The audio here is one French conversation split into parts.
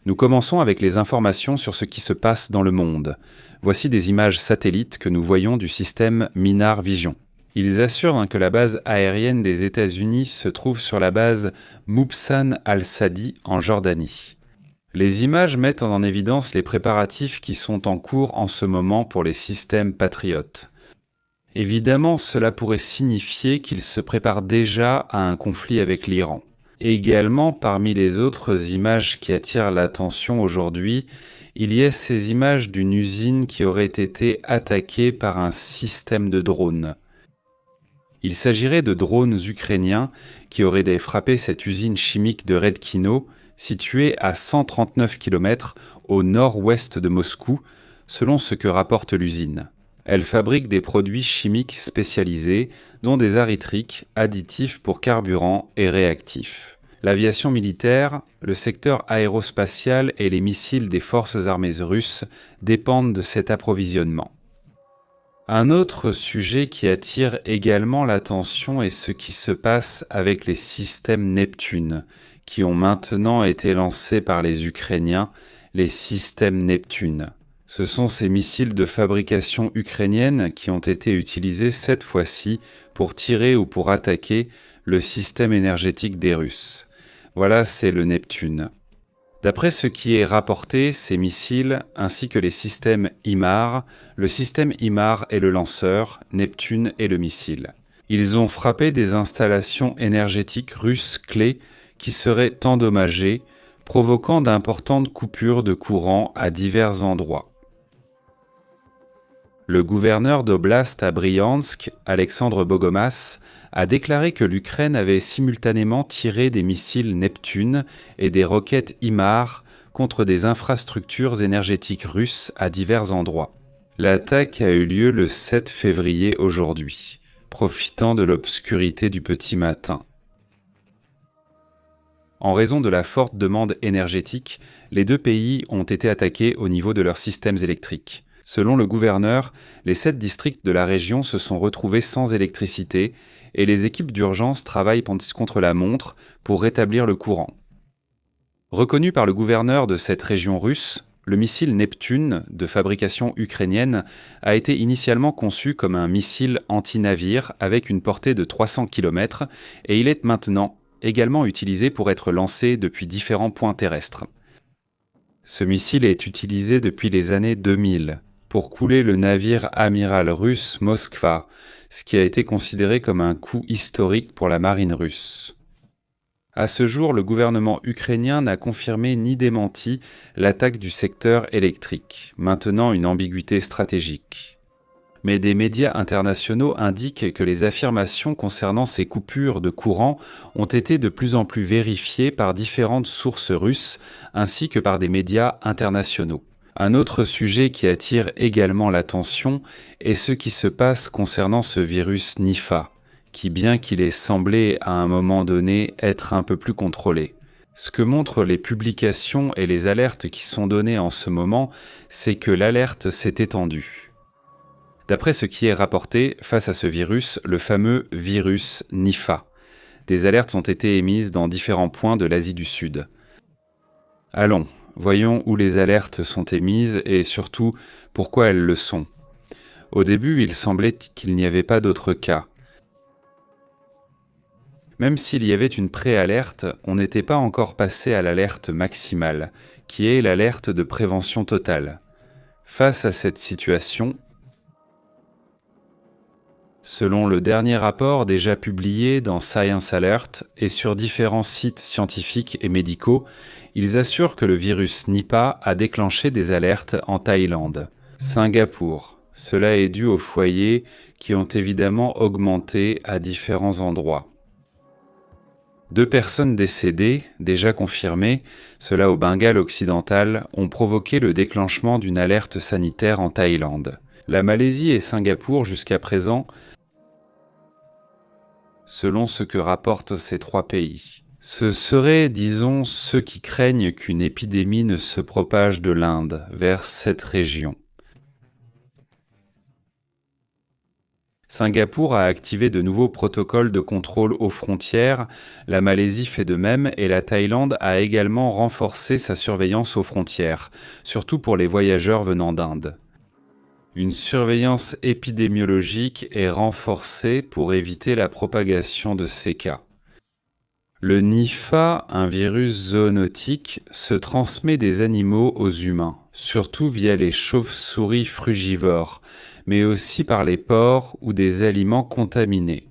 Nous commençons avec les informations sur ce qui se passe dans le monde. Voici des images satellites que nous voyons du système Minar Vision. Ils assurent que la base aérienne des États-Unis se trouve sur la base Moubsan al-Sadi en Jordanie. Les images mettent en évidence les préparatifs qui sont en cours en ce moment pour les systèmes patriotes. Évidemment, cela pourrait signifier qu'ils se préparent déjà à un conflit avec l'Iran. Également, parmi les autres images qui attirent l'attention aujourd'hui, il y a ces images d'une usine qui aurait été attaquée par un système de drones. Il s'agirait de drones ukrainiens qui auraient frappé cette usine chimique de Redkino, située à 139 km au nord-ouest de Moscou, selon ce que rapporte l'usine. Elle fabrique des produits chimiques spécialisés, dont des arritriques, additifs pour carburant et réactifs. L'aviation militaire, le secteur aérospatial et les missiles des forces armées russes dépendent de cet approvisionnement. Un autre sujet qui attire également l'attention est ce qui se passe avec les systèmes Neptune, qui ont maintenant été lancés par les Ukrainiens, les systèmes Neptune. Ce sont ces missiles de fabrication ukrainienne qui ont été utilisés cette fois-ci pour tirer ou pour attaquer le système énergétique des Russes. Voilà, c'est le Neptune. D'après ce qui est rapporté, ces missiles, ainsi que les systèmes HIMARS, le système HIMARS est le lanceur, Neptune est le missile. Ils ont frappé des installations énergétiques russes clés qui seraient endommagées, provoquant d'importantes coupures de courant à divers endroits. Le gouverneur d'Oblast à Bryansk, Alexandre Bogomas, a déclaré que l'Ukraine avait simultanément tiré des missiles Neptune et des roquettes HIMARS contre des infrastructures énergétiques russes à divers endroits. L'attaque a eu lieu le 7 février aujourd'hui, profitant de l'obscurité du petit matin. En raison de la forte demande énergétique, les deux pays ont été attaqués au niveau de leurs systèmes électriques. Selon le gouverneur, les 7 districts de la région se sont retrouvés sans électricité et les équipes d'urgence travaillent contre la montre pour rétablir le courant. Reconnu par le gouverneur de cette région russe, le missile Neptune, de fabrication ukrainienne, a été initialement conçu comme un missile anti-navire avec une portée de 300 km et il est maintenant également utilisé pour être lancé depuis différents points terrestres. Ce missile est utilisé depuis les années 2000 pour couler le navire amiral russe Moskva, ce qui a été considéré comme un coup historique pour la marine russe. À ce jour, le gouvernement ukrainien n'a confirmé ni démenti l'attaque du secteur électrique, maintenant une ambiguïté stratégique. Mais des médias internationaux indiquent que les affirmations concernant ces coupures de courant ont été de plus en plus vérifiées par différentes sources russes ainsi que par des médias internationaux. Un autre sujet qui attire également l'attention est ce qui se passe concernant ce virus Nipah, qui bien qu'il ait semblé à un moment donné être un peu plus contrôlé. Ce que montrent les publications et les alertes qui sont données en ce moment, c'est que l'alerte s'est étendue. D'après ce qui est rapporté, face à ce virus, le fameux virus Nipah, des alertes ont été émises dans différents points de l'Asie du Sud. Allons, voyons où les alertes sont émises et surtout pourquoi elles le sont. Au début, il semblait qu'il n'y avait pas d'autres cas. Même s'il y avait une préalerte, on n'était pas encore passé à l'alerte maximale, qui est l'alerte de prévention totale. Face à cette situation, selon le dernier rapport déjà publié dans Science Alert et sur différents sites scientifiques et médicaux, ils assurent que le virus Nipah a déclenché des alertes en Thaïlande, Singapour. Cela est dû aux foyers qui ont évidemment augmenté à différents endroits. 2 personnes décédées, déjà confirmées, cela au Bengale occidental, ont provoqué le déclenchement d'une alerte sanitaire en Thaïlande. La Malaisie et Singapour, jusqu'à présent, selon ce que rapportent ces 3 pays. Ce seraient, disons, ceux qui craignent qu'une épidémie ne se propage de l'Inde vers cette région. Singapour a activé de nouveaux protocoles de contrôle aux frontières, la Malaisie fait de même et la Thaïlande a également renforcé sa surveillance aux frontières, surtout pour les voyageurs venant d'Inde. Une surveillance épidémiologique est renforcée pour éviter la propagation de ces cas. Le Nipah, un virus zoonotique, se transmet des animaux aux humains, surtout via les chauves-souris frugivores, mais aussi par les porcs ou des aliments contaminés.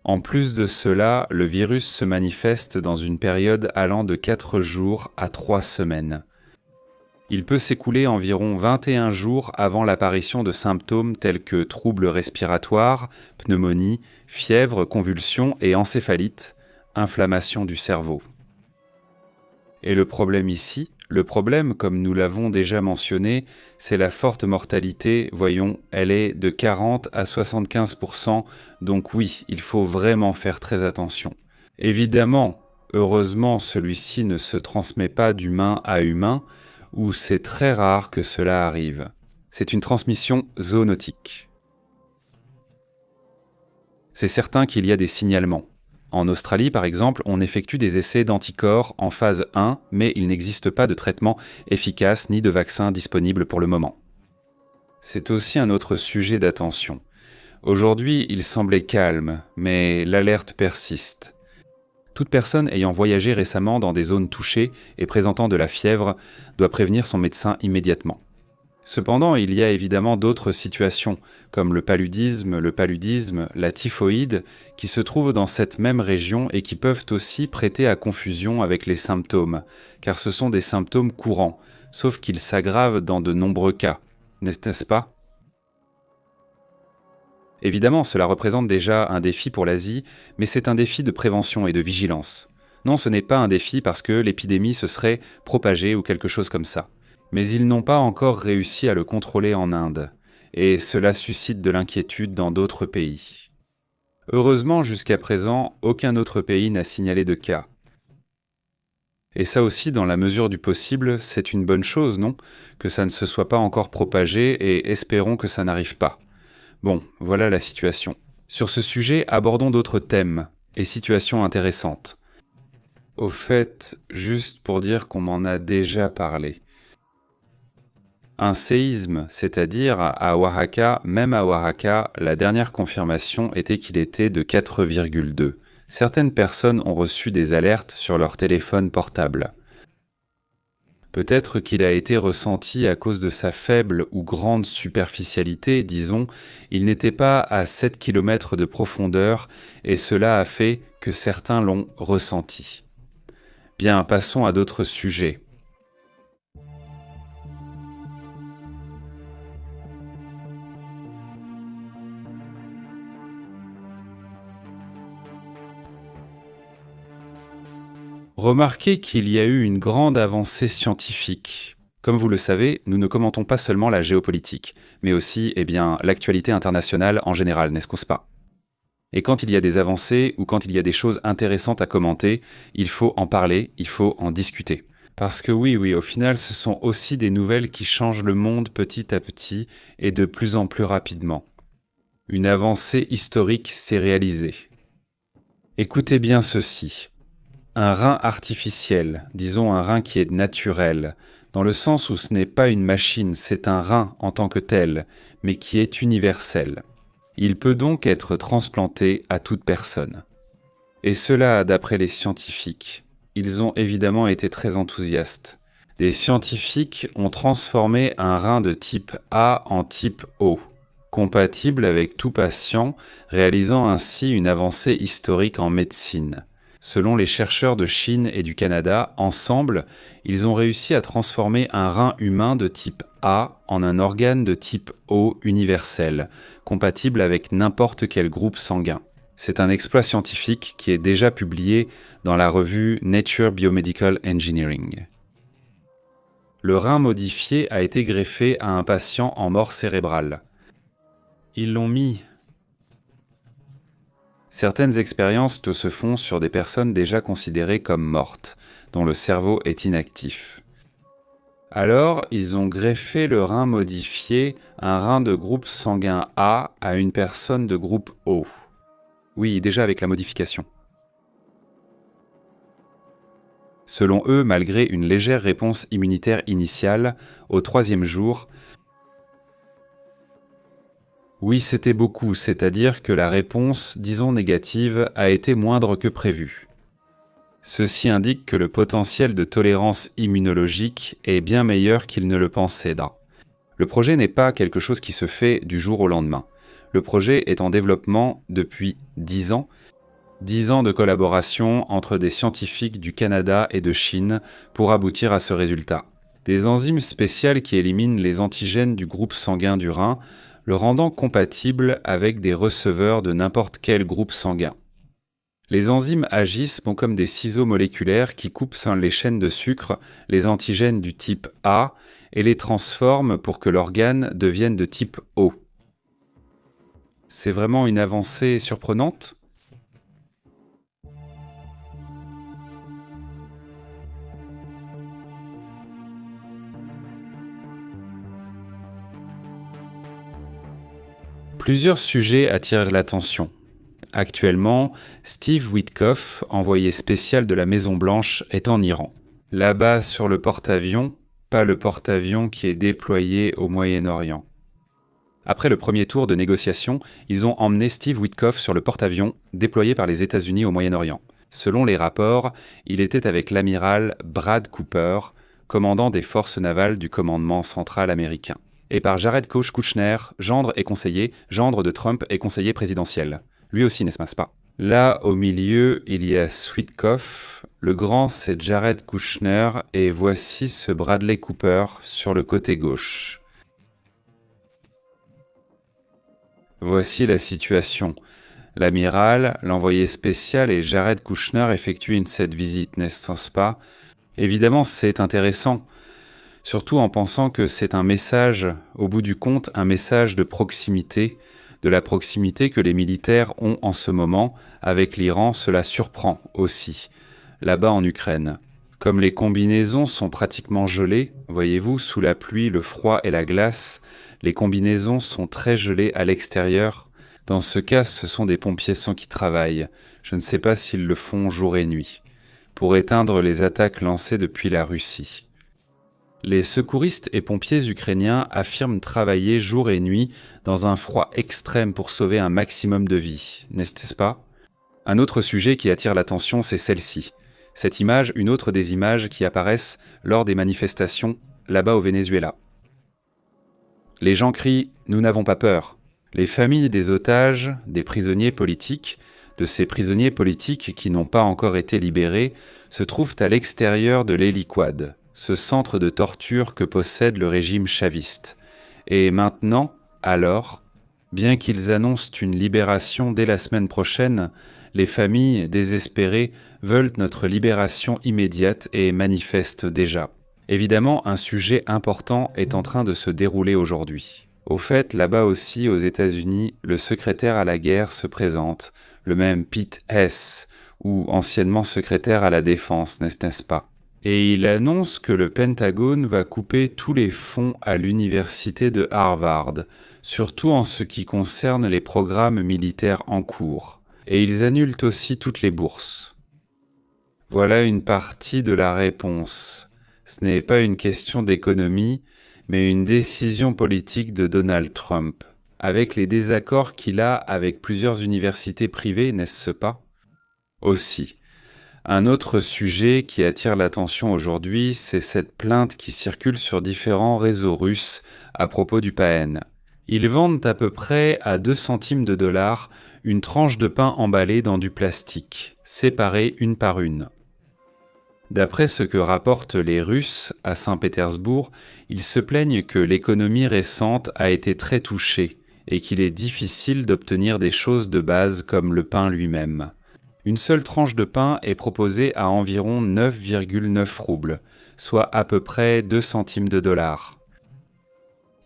En plus de cela, le virus se manifeste dans une période allant de 4 jours à 3 semaines. Il peut s'écouler environ 21 jours avant l'apparition de symptômes tels que troubles respiratoires, pneumonie, fièvre, convulsions et encéphalite, inflammation du cerveau. Et le problème ici, comme nous l'avons déjà mentionné, c'est la forte mortalité, voyons, elle est de 40 à 75%, donc oui, il faut vraiment faire très attention. Évidemment, heureusement, celui-ci ne se transmet pas d'humain à humain, où c'est très rare que cela arrive. C'est une transmission zoonotique. C'est certain qu'il y a des signalements. En Australie, par exemple, on effectue des essais d'anticorps en phase 1, mais il n'existe pas de traitement efficace ni de vaccin disponible pour le moment. C'est aussi un autre sujet d'attention. Aujourd'hui, il semblait calme, mais l'alerte persiste. Toute personne ayant voyagé récemment dans des zones touchées et présentant de la fièvre doit prévenir son médecin immédiatement. Cependant, il y a évidemment d'autres situations, comme le paludisme, la typhoïde, qui se trouvent dans cette même région et qui peuvent aussi prêter à confusion avec les symptômes, car ce sont des symptômes courants, sauf qu'ils s'aggravent dans de nombreux cas, n'est-ce pas ? Évidemment, cela représente déjà un défi pour l'Asie, mais c'est un défi de prévention et de vigilance. Non, ce n'est pas un défi parce que l'épidémie se serait propagée ou quelque chose comme ça. Mais ils n'ont pas encore réussi à le contrôler en Inde, et cela suscite de l'inquiétude dans d'autres pays. Heureusement, jusqu'à présent, aucun autre pays n'a signalé de cas. Et ça aussi, dans la mesure du possible, c'est une bonne chose, non ? Que ça ne se soit pas encore propagé, et espérons que ça n'arrive pas. Bon, voilà la situation. Sur ce sujet, abordons d'autres thèmes et situations intéressantes. Au fait, juste pour dire qu'on m'en a déjà parlé. Un séisme, c'est-à-dire à Oaxaca, même à Oaxaca, la dernière confirmation était qu'il était de 4,2. Certaines personnes ont reçu des alertes sur leur téléphone portable. Peut-être qu'il a été ressenti à cause de sa faible ou grande superficialité, disons, il n'était pas à 7 km de profondeur et cela a fait que certains l'ont ressenti. Bien, passons à d'autres sujets. Remarquez qu'il y a eu une grande avancée scientifique. Comme vous le savez, nous ne commentons pas seulement la géopolitique, mais aussi, l'actualité internationale en général, n'est-ce pas ? Et quand il y a des avancées ou quand il y a des choses intéressantes à commenter, il faut en parler, il faut en discuter. Parce que oui, au final, ce sont aussi des nouvelles qui changent le monde petit à petit et de plus en plus rapidement. Une avancée historique s'est réalisée. Écoutez bien ceci. Un rein artificiel, disons un rein qui est naturel, dans le sens où ce n'est pas une machine, c'est un rein en tant que tel, mais qui est universel. Il peut donc être transplanté à toute personne. Et cela, d'après les scientifiques. Ils ont évidemment été très enthousiastes. Des scientifiques ont transformé un rein de type A en type O, compatible avec tout patient, réalisant ainsi une avancée historique en médecine. Selon les chercheurs de Chine et du Canada, ensemble, ils ont réussi à transformer un rein humain de type A en un organe de type O universel, compatible avec n'importe quel groupe sanguin. C'est un exploit scientifique qui est déjà publié dans la revue Nature Biomedical Engineering. Le rein modifié a été greffé à un patient en mort cérébrale. Ils l'ont mis. Certaines expériences se font sur des personnes déjà considérées comme mortes, dont le cerveau est inactif. Alors, ils ont greffé le rein modifié, un rein de groupe sanguin A à une personne de groupe O. Oui, déjà avec la modification. Selon eux, malgré une légère réponse immunitaire initiale, au 3e jour, oui, c'était beaucoup, c'est-à-dire que la réponse, disons négative, a été moindre que prévu. Ceci indique que le potentiel de tolérance immunologique est bien meilleur qu'il ne le pensait. Le projet n'est pas quelque chose qui se fait du jour au lendemain. Le projet est en développement depuis 10 ans. 10 ans de collaboration entre des scientifiques du Canada et de Chine pour aboutir à ce résultat. Des enzymes spéciales qui éliminent les antigènes du groupe sanguin du rein, le rendant compatible avec des receveurs de n'importe quel groupe sanguin. Les enzymes agissent comme des ciseaux moléculaires qui coupent les chaînes de sucre, les antigènes du type A, et les transforment pour que l'organe devienne de type O. C'est vraiment une avancée surprenante ? Plusieurs sujets attirent l'attention. Actuellement, Steve Witkoff, envoyé spécial de la Maison-Blanche, est en Iran. Là-bas sur le porte-avions, pas le porte-avions qui est déployé au Moyen-Orient. Après le premier tour de négociation, ils ont emmené Steve Witkoff sur le porte-avions déployé par les États-Unis au Moyen-Orient. Selon les rapports, il était avec l'amiral Brad Cooper, commandant des forces navales du commandement central américain, et par Jared Kushner, gendre de Trump et conseiller présidentiel. Lui aussi, n'est-ce pas? Là, au milieu, il y a Witkoff, le grand c'est Jared Kushner, et voici ce Bradley Cooper sur le côté gauche. Voici la situation. L'amiral, l'envoyé spécial et Jared Kushner effectuent cette visite, n'est-ce pas? Évidemment, c'est intéressant. Surtout en pensant que c'est un message, au bout du compte, un message de proximité, de la proximité que les militaires ont en ce moment avec l'Iran, cela surprend aussi, là-bas en Ukraine. Comme les combinaisons sont pratiquement gelées, voyez-vous, sous la pluie, le froid et la glace, les combinaisons sont très gelées à l'extérieur. Dans ce cas, ce sont des pompiers qui travaillent. Je ne sais pas s'ils le font jour et nuit, pour éteindre les attaques lancées depuis la Russie. Les secouristes et pompiers ukrainiens affirment travailler jour et nuit dans un froid extrême pour sauver un maximum de vies, n'est-ce pas? Un autre sujet qui attire l'attention, c'est celle-ci. Cette image, une autre des images qui apparaissent lors des manifestations là-bas au Venezuela. Les gens crient « Nous n'avons pas peur ». Les familles des otages, des prisonniers politiques, de ces prisonniers politiques qui n'ont pas encore été libérés, se trouvent à l'extérieur de l'Héliquad, ce centre de torture que possède le régime chaviste. Et maintenant, alors, bien qu'ils annoncent une libération dès la semaine prochaine, les familles, désespérées, veulent notre libération immédiate et manifestent déjà. Évidemment, un sujet important est en train de se dérouler aujourd'hui. Au fait, là-bas aussi, aux États-Unis, le secrétaire à la guerre se présente, le même Pete Hess, ou anciennement secrétaire à la défense, n'est-ce pas? Et il annonce que le Pentagone va couper tous les fonds à l'université de Harvard, surtout en ce qui concerne les programmes militaires en cours. Et ils annulent aussi toutes les bourses. Voilà une partie de la réponse. Ce n'est pas une question d'économie, mais une décision politique de Donald Trump, avec les désaccords qu'il a avec plusieurs universités privées, n'est-ce pas? Aussi. Un autre sujet qui attire l'attention aujourd'hui, c'est cette plainte qui circule sur différents réseaux russes à propos du pain. Ils vendent à peu près à 2 centimes de dollars une tranche de pain emballée dans du plastique, séparée une par une. D'après ce que rapportent les Russes à Saint-Pétersbourg, ils se plaignent que l'économie récente a été très touchée et qu'il est difficile d'obtenir des choses de base comme le pain lui-même. Une seule tranche de pain est proposée à environ 9,9 roubles, soit à peu près 2 centimes de dollars.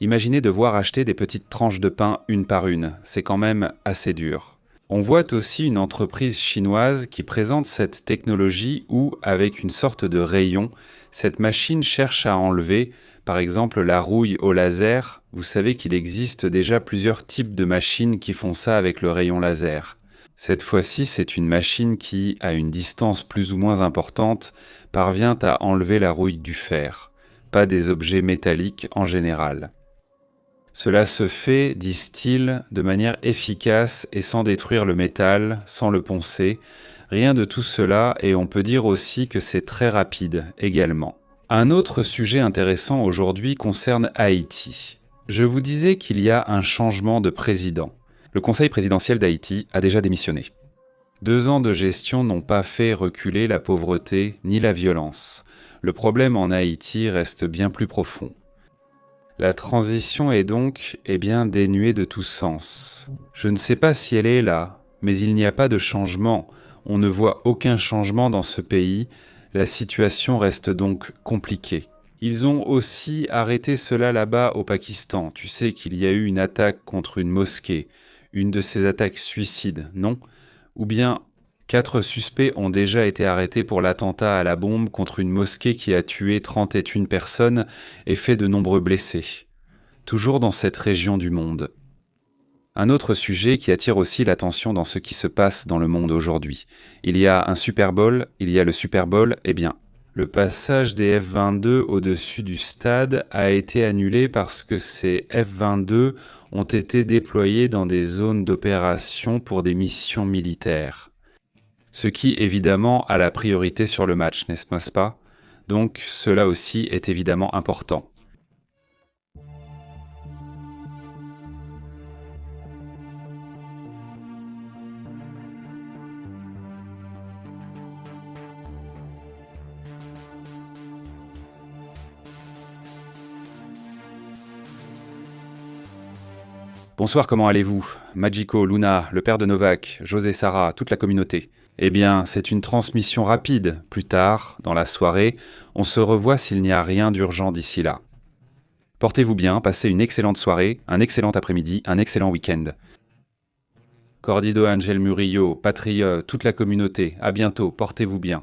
Imaginez devoir acheter des petites tranches de pain une par une, c'est quand même assez dur. On voit aussi une entreprise chinoise qui présente cette technologie où, avec une sorte de rayon, cette machine cherche à enlever, par exemple, la rouille au laser. Vous savez qu'il existe déjà plusieurs types de machines qui font ça avec le rayon laser. Cette fois-ci, c'est une machine qui, à une distance plus ou moins importante, parvient à enlever la rouille du fer, pas des objets métalliques en général. Cela se fait, disent-ils, de manière efficace et sans détruire le métal, sans le poncer. Rien de tout cela, et on peut dire aussi que c'est très rapide également. Un autre sujet intéressant aujourd'hui concerne Haïti. Je vous disais qu'il y a un changement de président. Le conseil présidentiel d'Haïti a déjà démissionné. 2 ans de gestion n'ont pas fait reculer la pauvreté ni la violence. Le problème en Haïti reste bien plus profond. La transition est donc dénuée de tout sens. Je ne sais pas si elle est là, mais il n'y a pas de changement. On ne voit aucun changement dans ce pays. La situation reste donc compliquée. Ils ont aussi arrêté cela là-bas au Pakistan. Tu sais qu'il y a eu une attaque contre une mosquée, une de ces attaques suicides, non? Ou bien 4 suspects ont déjà été arrêtés pour l'attentat à la bombe contre une mosquée qui a tué 31 personnes et fait de nombreux blessés. Toujours dans cette région du monde. Un autre sujet qui attire aussi l'attention dans ce qui se passe dans le monde aujourd'hui. Il y a un Super Bowl, il y a le Super Bowl, le passage des F-22 au-dessus du stade a été annulé parce que ces F-22 ont été déployés dans des zones d'opération pour des missions militaires. Ce qui, évidemment, a la priorité sur le match, n'est-ce pas? Donc, cela aussi est évidemment important. Bonsoir, comment allez-vous? Magico, Luna, le père de Novak, José Sarah, toute la communauté. C'est une transmission rapide. Plus tard, dans la soirée, on se revoit s'il n'y a rien d'urgent d'ici là. Portez-vous bien, passez une excellente soirée, un excellent après-midi, un excellent week-end. Cordido, Angel Murillo, Patriot, toute la communauté, à bientôt, portez-vous bien.